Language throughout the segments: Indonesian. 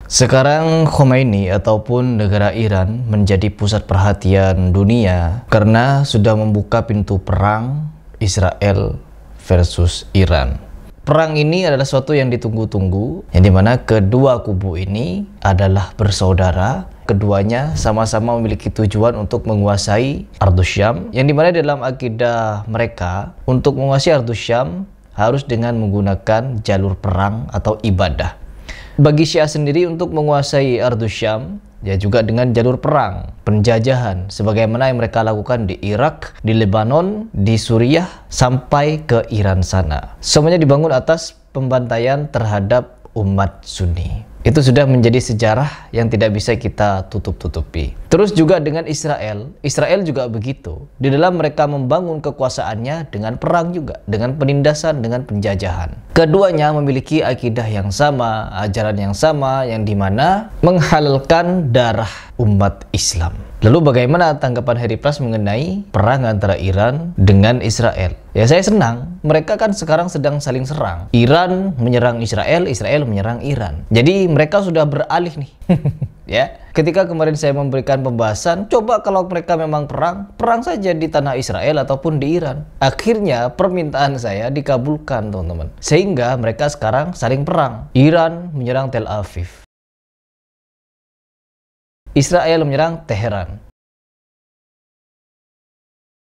Sekarang Khomeini ataupun negara Iran menjadi pusat perhatian dunia karena sudah membuka pintu perang Israel versus Iran. Perang ini adalah suatu yang ditunggu-tunggu, yang dimana kedua kubu ini adalah bersaudara. Keduanya sama-sama memiliki tujuan untuk menguasai Ardus Syam, yang dimana dalam akidah mereka untuk menguasai Ardus Syam harus dengan menggunakan jalur perang atau ibadah. Bagi Syiah sendiri untuk menguasai Ardus Syam ya juga dengan jalur perang, penjajahan sebagaimana yang mereka lakukan di Irak, di Lebanon, di Suriah sampai ke Iran sana. Semuanya dibangun atas pembantaian terhadap umat Sunni. Itu sudah menjadi sejarah yang tidak bisa kita tutup-tutupi. Terus juga dengan Israel juga begitu. Di dalam mereka membangun kekuasaannya dengan perang juga, dengan penindasan, dengan penjajahan. Keduanya memiliki akidah yang sama, ajaran yang sama, yang dimana menghalalkan darah umat Islam. Lalu bagaimana tanggapan Heri Pras mengenai perang antara Iran dengan Israel? Ya saya senang, mereka kan sekarang sedang saling serang. Iran menyerang Israel, Israel menyerang Iran. Jadi mereka sudah beralih nih. Ya, ketika kemarin saya memberikan pembahasan, coba kalau mereka memang perang saja di tanah Israel ataupun di Iran. Akhirnya permintaan saya dikabulkan, teman-teman. Sehingga mereka sekarang saling perang. Iran menyerang Tel Aviv, Israel menyerang Teheran.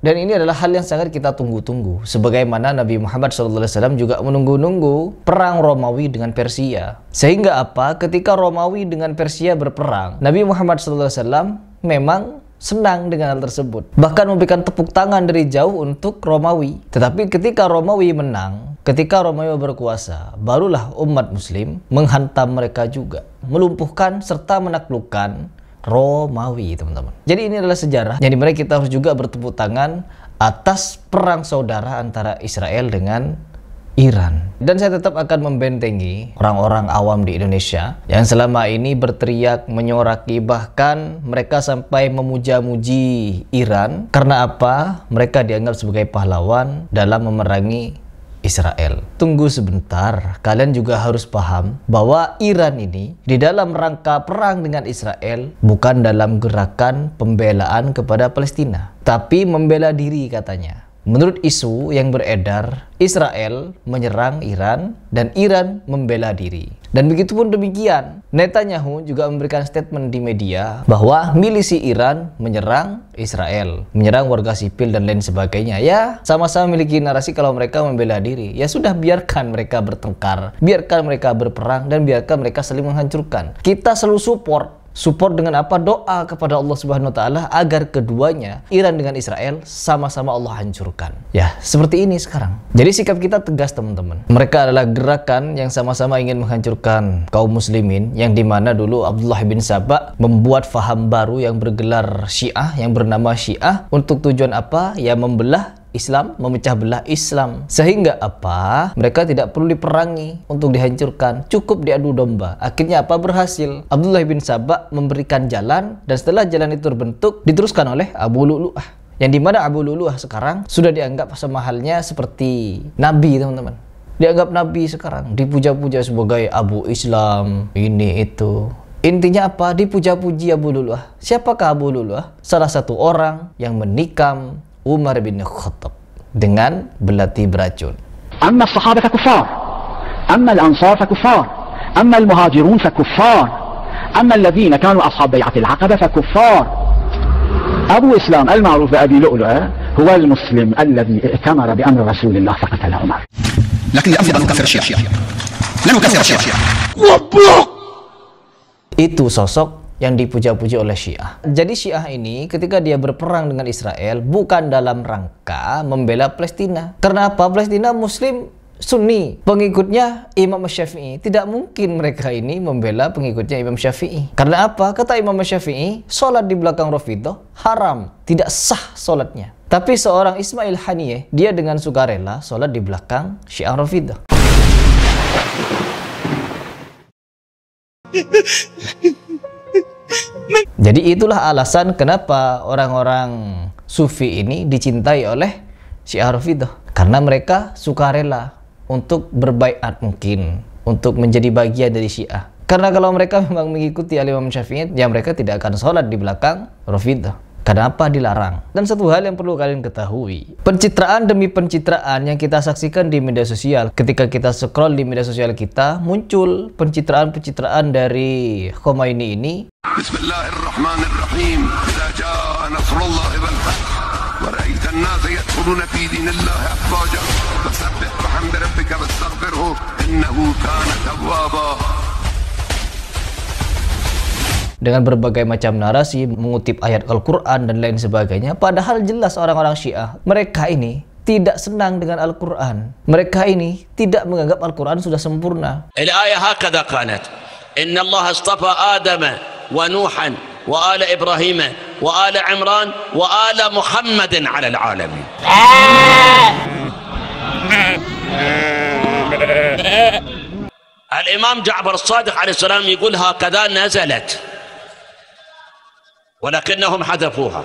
Dan ini adalah hal yang sangat kita tunggu-tunggu. Sebagaimana Nabi Muhammad SAW juga menunggu-nunggu perang Romawi dengan Persia. Sehingga apa? Ketika Romawi dengan Persia berperang, Nabi Muhammad SAW memang senang dengan hal tersebut. Bahkan memberikan tepuk tangan dari jauh untuk Romawi. Tetapi ketika Romawi menang, ketika Romawi berkuasa, barulah umat Muslim menghantam mereka juga. Melumpuhkan serta menaklukkan Romawi, teman-teman. Jadi ini adalah sejarah yang dimana kita harus juga bertepuk tangan atas perang saudara antara Israel dengan Iran. Dan saya tetap akan membentengi orang-orang awam di Indonesia yang selama ini berteriak, menyoraki, bahkan mereka sampai memuja-muji Iran. Karena apa? Mereka dianggap sebagai pahlawan dalam memerangi Israel. Tunggu sebentar, kalian juga harus paham bahwa Iran ini di dalam rangka perang dengan Israel bukan dalam gerakan pembelaan kepada Palestina, tapi membela diri katanya. Menurut isu yang beredar, Israel menyerang Iran dan Iran membela diri. Dan begitu pun demikian, Netanyahu juga memberikan statement di media bahwa milisi Iran menyerang Israel, menyerang warga sipil dan lain sebagainya. Ya, sama-sama memiliki narasi kalau mereka membela diri. Ya sudah, biarkan mereka bertengkar, biarkan mereka berperang, dan biarkan mereka saling menghancurkan. Kita selalu support dengan apa? Doa kepada Allah Subhanahu wa taala agar keduanya, Iran dengan Israel, sama-sama Allah hancurkan. Ya, seperti ini sekarang. Jadi sikap kita tegas, teman-teman. Mereka adalah gerakan yang sama-sama ingin menghancurkan kaum muslimin, yang dimana dulu Abdullah bin Saba membuat faham baru yang bergelar Syiah, yang bernama Syiah, untuk tujuan apa? Ya membelah Islam, memecah belah Islam. Sehingga apa? Mereka tidak perlu diperangi untuk dihancurkan, cukup diadu domba. Akhirnya apa? Berhasil. Abdullah bin Saba memberikan jalan, dan setelah jalan itu terbentuk, diteruskan oleh Abu Lu'lu'ah. Yang dimana Abu Lu'lu'ah sekarang sudah dianggap sama halnya seperti Nabi, teman-teman. Dianggap Nabi sekarang, dipuja-puja sebagai Abu Islam, ini itu. Intinya apa? Dipuja-puji Abu Lu'lu'ah. Siapakah Abu Lu'lu'ah? Salah satu orang yang menikam Umar bin Khattab dengan belati beracun. Amma as-sahabah kuffar, amma al-ansar kuffar, amma al-muhajirun kuffar, amma alladhina kanu ashab bay'at al-aqaba kuffar. Abu Islam al-ma'ruf bi Abi Lu'lu'ah huwa al-muslim alladhi i'tamara bi amri Rasulillah faqatala Umar. Lakin la nukafir Syiah. La nukafir Syiah. Itu sosok yang dipuja-puji oleh Syiah. Jadi Syiah ini ketika dia berperang dengan Israel bukan dalam rangka membela Palestina. Karena apa? Palestina Muslim Sunni, pengikutnya Imam Syafi'i. Tidak mungkin mereka ini membela pengikutnya Imam Syafi'i. Karena apa? Kata Imam Syafi'i, sholat di belakang Rafidhah haram, tidak sah sholatnya. Tapi seorang Ismail Haniyeh, dia dengan sukarela sholat di belakang Syiah Rafidhah. Jadi itulah alasan kenapa orang-orang Sufi ini dicintai oleh Syiah Rafidhah. Karena mereka sukarela untuk berbaiat, mungkin untuk menjadi bagian dari Syiah. Karena kalau mereka memang mengikuti Al-Imam Syafi'i, ya mereka tidak akan sholat di belakang Rafidhah. Kenapa dilarang? Dan satu hal yang perlu kalian ketahui, pencitraan demi pencitraan yang kita saksikan di media sosial, ketika kita scroll di media sosial kita, muncul pencitraan-pencitraan dari Khomeini ini. Bismillahirrahmanirrahim. Idza jaa nasrullahi wal fath wa ra'aita an-nasa yadkhuluna fi dinillahi afwaja fasabbih bihamdi rabbika wastaghfirhu innahu kana tawwaba. Dengan berbagai macam narasi, mengutip ayat Al-Quran dan lain sebagainya. Padahal jelas orang-orang Syiah, mereka ini tidak senang dengan Al-Quran. Mereka ini tidak menganggap Al-Quran sudah sempurna. Al-ayah hakadha kanat. Inna Allah astafa Adam wa Nuhan wa ala Ibrahim wa ala Imran wa ala Muhammadin ala al-alamin. Al-Imam Ja'far As-Sadiq alaihi salam يقول هكذا نزلت ولكنهم حذفوها.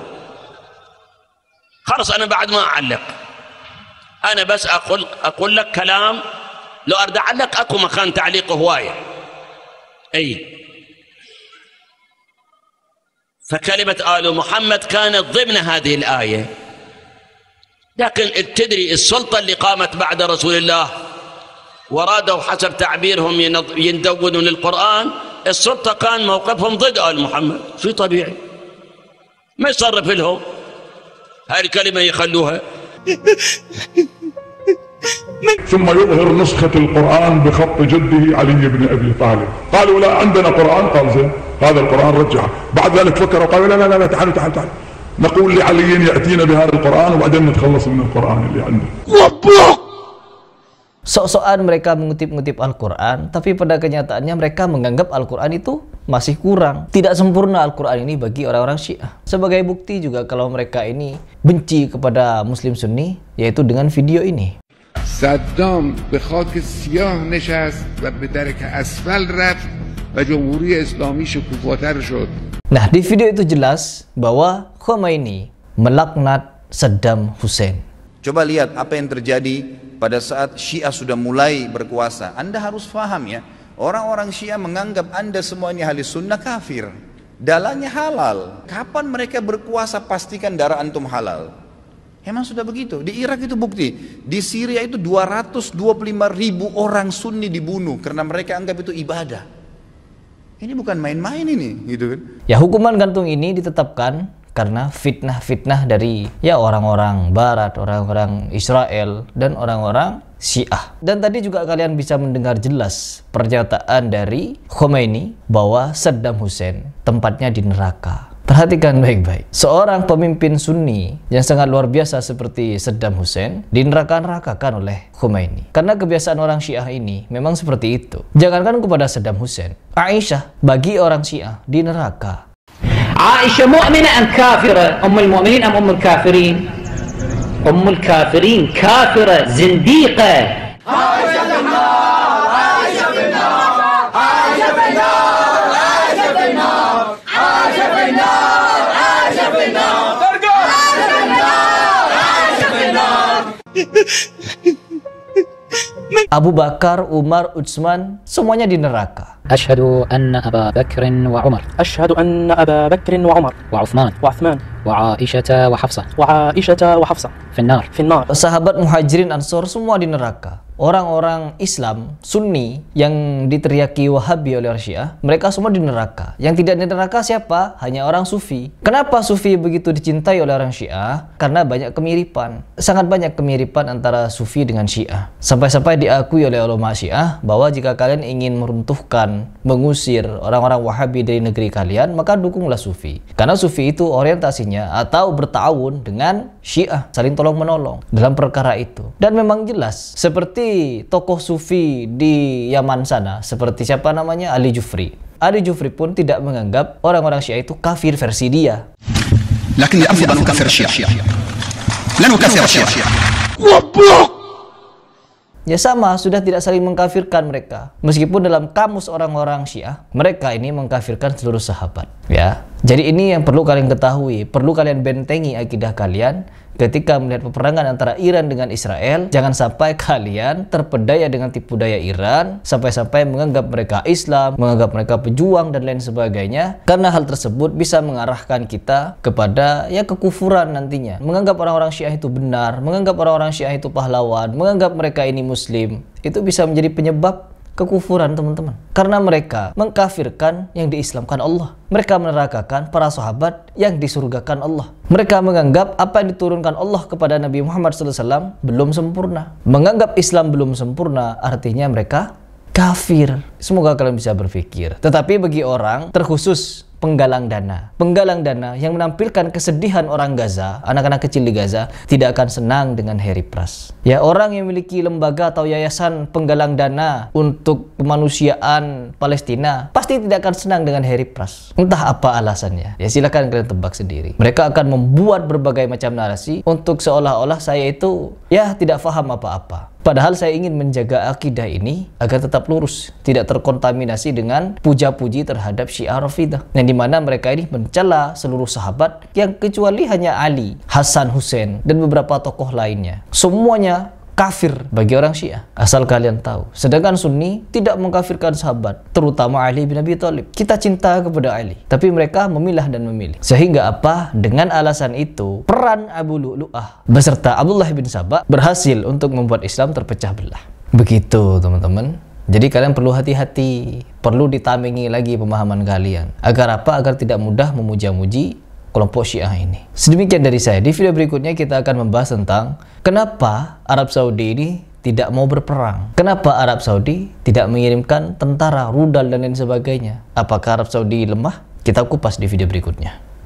خلاص أنا بعد ما أعلق، أنا بس أقول لك كلام، لو أرد أعلق أكو مكان تعليق هواية. أي فكلمة آل محمد كانت ضمن هذه الآية، لكن تدري السلطة اللي قامت بعد رسول الله ورادوا حسب تعبيرهم يندونوا للقرآن، السلطة كان موقفهم ضد آل محمد، شيء طبيعي ما يصرف لهم هاي الكلمة يخلوها. ثم يظهر نسخة القرآن بخط جده علي بن أبي طالب. قالوا لا عندنا قرآن. قال زين هذا القرآن رجعه. بعد ذلك فكروا قالوا لا لا لا تعالوا نقول لعلي يأتينا بهذا القرآن وبعدين نتخلص من القرآن اللي عنده. Sok-sokan mereka mengutip-ngutip Al-Quran, tapi pada kenyataannya mereka menganggap Al-Quran itu masih kurang. Tidak sempurna Al-Quran ini bagi orang-orang Syiah. Sebagai bukti juga kalau mereka ini benci kepada Muslim Sunni, yaitu dengan video ini. صدام به خاک سیاه نشست و به درک اسفل رفت و جمهوری اسلامی شکوفاتر شد. Nah, di video itu jelas bahwa Khomeini melaknat Saddam Hussein. Coba lihat apa yang terjadi pada saat Syiah sudah mulai berkuasa. Anda harus paham ya, orang-orang Syiah menganggap Anda semua ini ahli sunnah kafir. Darahnya halal. Kapan mereka berkuasa pastikan darah antum halal. Emang sudah begitu. Di Irak itu bukti. Di Syria itu 225.000 orang Sunni dibunuh karena mereka anggap itu ibadah. Ini bukan main-main ini, gitu kan? Ya, hukuman gantung ini ditetapkan karena fitnah-fitnah dari ya orang-orang Barat, orang-orang Israel, dan orang-orang Syiah. Dan tadi juga kalian bisa mendengar jelas pernyataan dari Khomeini bahwa Saddam Hussein tempatnya di neraka. Perhatikan baik-baik. Seorang pemimpin Sunni yang sangat luar biasa seperti Saddam Hussein dineraka-nerakakan oleh Khomeini. Karena kebiasaan orang Syiah ini memang seperti itu. Jangankan kepada Saddam Hussein, Aisyah bagi orang Syiah di neraka. عائشة مؤمنة أم كافرة؟ أم المؤمنين أم أم الكافرين؟ أم الكافرين كافرة زنديقة. عائشة في النار، عائشة في النار، عائشة في النار، عائشة في النار، عائشة في النار، عائشة في النار، عائشة في النار، عائشة في النار. Abu Bakar, Umar, Utsman, semuanya di neraka. أشهد أن أبا بكر وعمر أشهد أن أبا بكر وعمر وعثمان وعائشة وحفصة في النار. Sahabat Muhajirin Ansor semua di neraka. Orang-orang Islam Sunni yang diteriaki Wahabi oleh Syiah, mereka semua di neraka. Yang tidak di neraka siapa? Hanya orang Sufi. Kenapa Sufi begitu dicintai oleh orang Syiah? Karena banyak kemiripan. Sangat banyak kemiripan antara Sufi dengan Syiah. Sampai-sampai diakui oleh ulama Syiah bahwa jika kalian ingin meruntuhkan, mengusir orang-orang Wahabi dari negeri kalian, maka dukunglah Sufi. Karena Sufi itu orientasinya atau bertawun dengan Syiah, saling tolong-menolong dalam perkara itu. Dan memang jelas seperti tokoh Sufi di Yaman sana, seperti siapa namanya, Ali Jufri. Ali Jufri pun tidak menganggap orang-orang Syiah itu kafir versi dia. لكن الأفضل أن نكفر الشيعة لا نكفر الشيعة. Ya sama, sudah tidak saling mengkafirkan mereka. Meskipun dalam kamus orang-orang Syiah, mereka ini mengkafirkan seluruh sahabat. Ya, Jadi ini yang perlu kalian ketahui, perlu kalian bentengi akidah kalian ketika melihat peperangan antara Iran dengan Israel. Jangan sampai kalian terpedaya dengan tipu daya Iran, sampai-sampai menganggap mereka Islam, menganggap mereka pejuang dan lain sebagainya, karena hal tersebut bisa mengarahkan kita kepada kekufuran nantinya. Menganggap orang-orang Syiah itu benar, menganggap orang-orang Syiah itu pahlawan, menganggap mereka ini muslim, itu bisa menjadi penyebab kekufuran, teman-teman. Karena mereka mengkafirkan yang diislamkan Allah. Mereka menerakakan para sahabat yang disurgakan Allah. Mereka menganggap apa yang diturunkan Allah kepada Nabi Muhammad SAW belum sempurna. Menganggap Islam belum sempurna artinya mereka kafir. Semoga kalian bisa berpikir. Tetapi bagi orang terkhusus penggalang dana yang menampilkan kesedihan orang Gaza, anak-anak kecil di Gaza, tidak akan senang dengan Harry Pras. Ya, orang yang memiliki lembaga atau yayasan penggalang dana untuk kemanusiaan Palestina pasti tidak akan senang dengan Harry Pras. Entah apa alasannya, ya silakan kalian tebak sendiri. Mereka akan membuat berbagai macam narasi untuk seolah-olah saya itu tidak paham apa-apa. Padahal saya ingin menjaga akidah ini agar tetap lurus, tidak terkontaminasi dengan puja-puji terhadap Syiah Rafidah, yang dimana mereka ini mencela seluruh sahabat, yang kecuali hanya Ali, Hasan, Hussein, dan beberapa tokoh lainnya. Semuanya kafir bagi orang Syiah, asal kalian tahu. Sedangkan Sunni tidak mengkafirkan sahabat, terutama Ali bin Abi Thalib. Kita cinta kepada Ali, tapi mereka memilah dan memilih. Sehingga apa? Dengan alasan itu, peran Abu Lu'lu'ah beserta Abdullah bin Sabah berhasil untuk membuat Islam terpecah belah. Begitu, teman-teman. Jadi kalian perlu hati-hati, perlu ditamingi lagi pemahaman kalian. Agar apa? Agar tidak mudah memuja-muji kelompok Syiah ini. Sedemikian dari saya. Di video berikutnya kita akan membahas tentang kenapa Arab Saudi ini tidak mau berperang. Kenapa Arab Saudi tidak mengirimkan tentara, rudal dan lain sebagainya. Apakah Arab Saudi lemah? Kita kupas di video berikutnya.